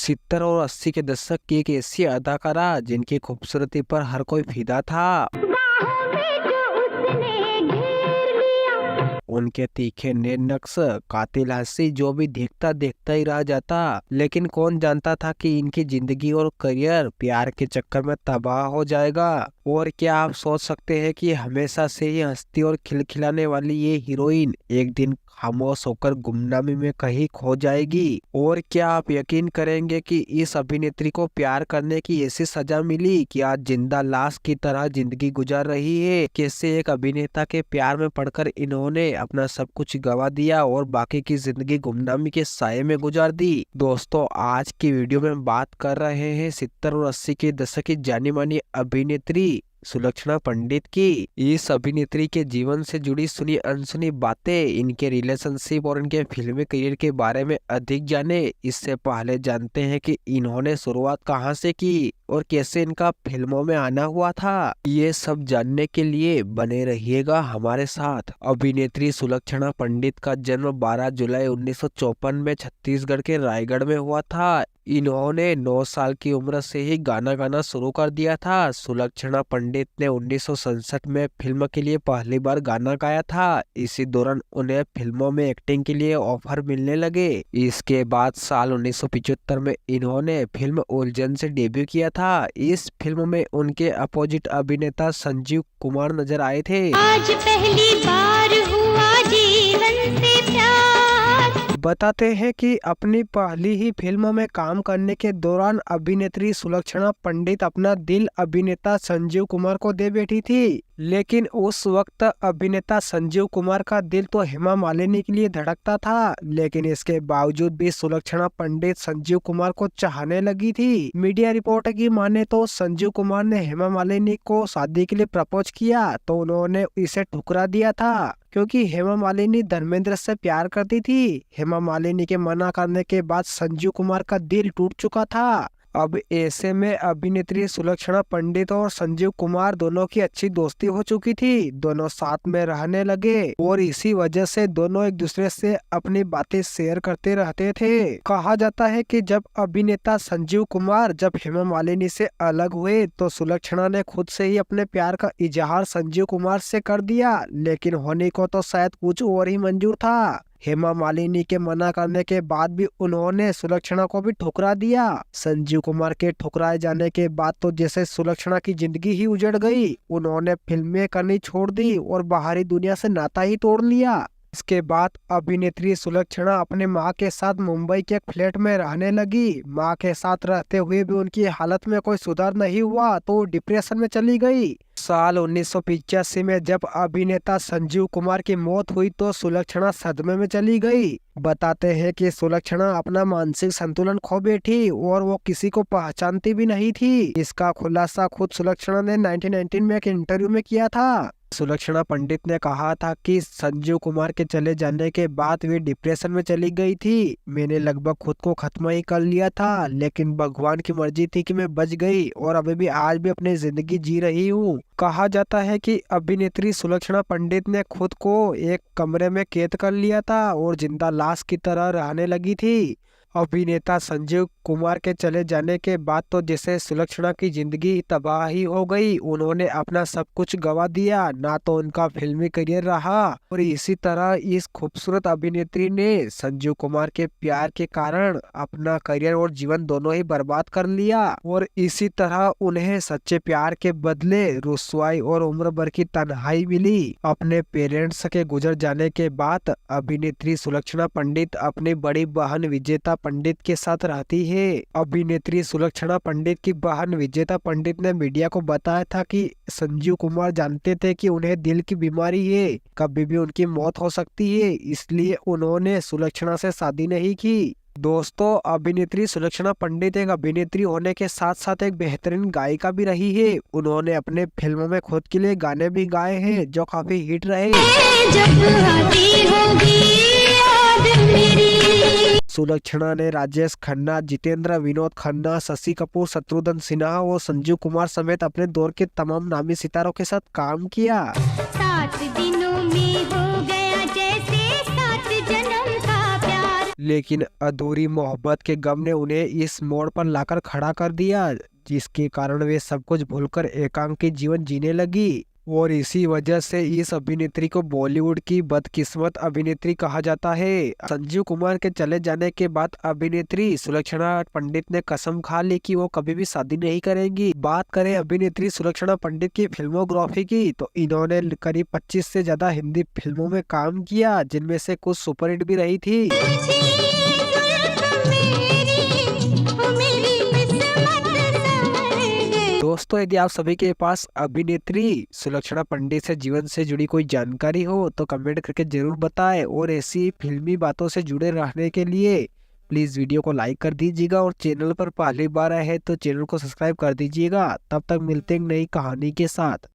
70 और 80 के दशक की एक ऐसी अदाकारा जिनकी खूबसूरती पर हर कोई फिदा था। उनके तीखे नैन-नक्श, कातिल हंसी जो भी देखता देखता ही रह जाता। लेकिन कौन जानता था कि इनकी जिंदगी और करियर प्यार के चक्कर में तबाह हो जाएगा। और क्या आप सोच सकते हैं कि हमेशा से ही हंसती और खिलखिलाने वाली ये हीरोइन एक दिन खामोश होकर गुमनामी में कहीं खो जाएगी। और क्या आप यकीन करेंगे कि इस अभिनेत्री को प्यार करने की ऐसी सजा मिली कि आज जिंदा लाश की तरह जिंदगी गुजार रही है। कैसे एक अभिनेता के प्यार में पड़कर इन्होंने अपना सब कुछ गवा दिया और बाकी की जिंदगी गुमनामी के साये में गुजार दी। दोस्तों, आज की वीडियो में बात कर रहे हैं 70 और 80 के दशक की जानी मानी अभिनेत्री सुलक्षणा पंडित की। इस अभिनेत्री के जीवन से जुड़ी सुनी अनसुनी बातें, इनके रिलेशनशिप और इनके फिल्मी करियर के बारे में अधिक जाने। इससे पहले जानते हैं कि इन्होंने शुरुआत कहां से की और कैसे इनका फिल्मों में आना हुआ था। ये सब जानने के लिए बने रहिएगा हमारे साथ। अभिनेत्री सुलक्षणा पंडित का जन्म 12 जुलाई 1954 में छत्तीसगढ़ के रायगढ़ में हुआ था। इन्होंने 9 साल की उम्र से ही गाना गाना शुरू कर दिया था। सुलक्षणा पंडित ने 1967 में फिल्म के लिए पहली बार गाना गाया था। इसी दौरान उन्हें फिल्मों में एक्टिंग के लिए ऑफर मिलने लगे। इसके बाद साल 1975 में इन्होंने फिल्म उलझन से डेब्यू किया था। इस फिल्म में उनके अपोजिट अभिनेता संजीव कुमार नजर आए थे। आज पहली बार हुआ जीवन से प्यार। बताते हैं कि अपनी पहली ही फिल्म में काम करने के दौरान अभिनेत्री सुलक्षणा पंडित अपना दिल अभिनेता संजीव कुमार को दे बैठी थी। लेकिन उस वक्त अभिनेता संजीव कुमार का दिल तो हेमा मालिनी के लिए धड़कता था। लेकिन इसके बावजूद भी सुलक्षणा पंडित संजीव कुमार को चाहने लगी थी। मीडिया रिपोर्ट की माने तो संजीव कुमार ने हेमा मालिनी को शादी के लिए प्रपोज किया तो उन्होंने इसे ठुकरा दिया था, क्योंकि हेमा मालिनी धर्मेंद्र से प्यार करती थी। हेमा मालिनी के मना करने के बाद संजीव कुमार का दिल टूट चुका था। अब ऐसे में अभिनेत्री सुलक्षणा पंडित और संजीव कुमार दोनों की अच्छी दोस्ती हो चुकी थी। दोनों साथ में रहने लगे और इसी वजह से दोनों एक दूसरे से अपनी बातें शेयर करते रहते थे। कहा जाता है कि जब अभिनेता संजीव कुमार जब हेमा मालिनी से अलग हुए तो सुलक्षणा ने खुद से ही अपने प्यार का इजहार संजीव कुमार से कर दिया। लेकिन होने को तो शायद कुछ और ही मंजूर था। हेमा मालिनी के मना करने के बाद भी उन्होंने सुलक्षणा को भी ठुकरा दिया। संजीव कुमार के ठुकराए जाने के बाद तो जैसे सुलक्षणा की जिंदगी ही उजड़ गई। उन्होंने फिल्में करनी छोड़ दी और बाहरी दुनिया से नाता ही तोड़ लिया। इसके बाद अभिनेत्री सुलक्षणा अपने मां के साथ मुंबई के एक फ्लैट में रहने लगी। मां के साथ रहते हुए भी उनकी हालत में कोई सुधार नहीं हुआ तो डिप्रेशन में चली गई। साल 1985 में जब अभिनेता संजीव कुमार की मौत हुई तो सुलक्षणा सदमे में चली गई। बताते हैं कि सुलक्षणा अपना मानसिक संतुलन खो बैठी और वो किसी को पहचानती भी नहीं थी। इसका खुलासा खुद सुलक्षणा ने 1919 में एक इंटरव्यू में किया था। सुलक्षणा पंडित ने कहा था कि संजीव कुमार के चले जाने के बाद वे डिप्रेशन में चली गई थी। मैंने लगभग खुद को खत्म ही कर लिया था, लेकिन भगवान की मर्जी थी कि मैं बच गई और अभी भी आज भी अपनी जिंदगी जी रही हूँ। कहा जाता है कि अभिनेत्री सुलक्षणा पंडित ने खुद को एक कमरे में कैद कर लिया था और जिंदा लाश की तरह रहने लगी थी। अभिनेता संजीव कुमार के चले जाने के बाद तो जैसे सुलक्षणा की जिंदगी तबाही हो गई। उन्होंने अपना सब कुछ गवा दिया, ना तो उनका फिल्मी करियर रहा और इसी तरह इस खूबसूरत अभिनेत्री ने संजीव कुमार के प्यार के कारण अपना करियर और जीवन दोनों ही बर्बाद कर लिया। और इसी तरह उन्हें सच्चे प्यार के बदले रुसवाई और उम्र भर की तन्हाई मिली। अपने पेरेंट्स के गुजर जाने के बाद अभिनेत्री सुलक्षणा पंडित अपनी बड़ी बहन विजेता पंडित के साथ रहती है। अभिनेत्री सुलक्षणा पंडित की बहन विजेता पंडित ने मीडिया को बताया था कि संजीव कुमार जानते थे कि उन्हें दिल की बीमारी है, कभी भी उनकी मौत हो सकती है, इसलिए उन्होंने सुलक्षणा से शादी नहीं की। दोस्तों, अभिनेत्री सुलक्षणा पंडित एक अभिनेत्री होने के साथ साथ एक बेहतरीन गायिका भी रही है। उन्होंने अपने फिल्मों में खुद के लिए गाने भी गाए हैं जो काफी हिट रहे। जब आती होगी याद मेरी। सुलक्षणा ने राजेश खन्ना, जितेंद्र, विनोद खन्ना, शशि कपूर, शत्रुघ्न सिन्हा और संजीव कुमार समेत अपने दौर के तमाम नामी सितारों के साथ काम किया। 7 दिनों में हो गया जैसे 7 जन्म का प्यार। लेकिन अधूरी मोहब्बत के गम ने उन्हें इस मोड़ पर लाकर खड़ा कर दिया, जिसके कारण वे सब कुछ भूलकर एकांकी जीवन जीने लगी। और इसी वजह से इस अभिनेत्री को बॉलीवुड की बदकिस्मत अभिनेत्री कहा जाता है। संजीव कुमार के चले जाने के बाद अभिनेत्री सुलक्षणा पंडित ने कसम खा ली कि वो कभी भी शादी नहीं करेंगी। बात करें अभिनेत्री सुलक्षणा पंडित की फिल्मोग्राफी की, तो इन्होंने करीब 25 से ज्यादा हिंदी फिल्मों में काम किया, जिनमें से कुछ सुपरहिट भी रही थी। दोस्तों, यदि आप सभी के पास अभिनेत्री सुलक्षणा पंडित से जीवन से जुड़ी कोई जानकारी हो तो कमेंट करके जरूर बताएं, और ऐसी फिल्मी बातों से जुड़े रहने के लिए प्लीज वीडियो को लाइक कर दीजिएगा, और चैनल पर पहली बार आए हैं तो चैनल को सब्सक्राइब कर दीजिएगा। तब तक मिलते हैं नई कहानी के साथ।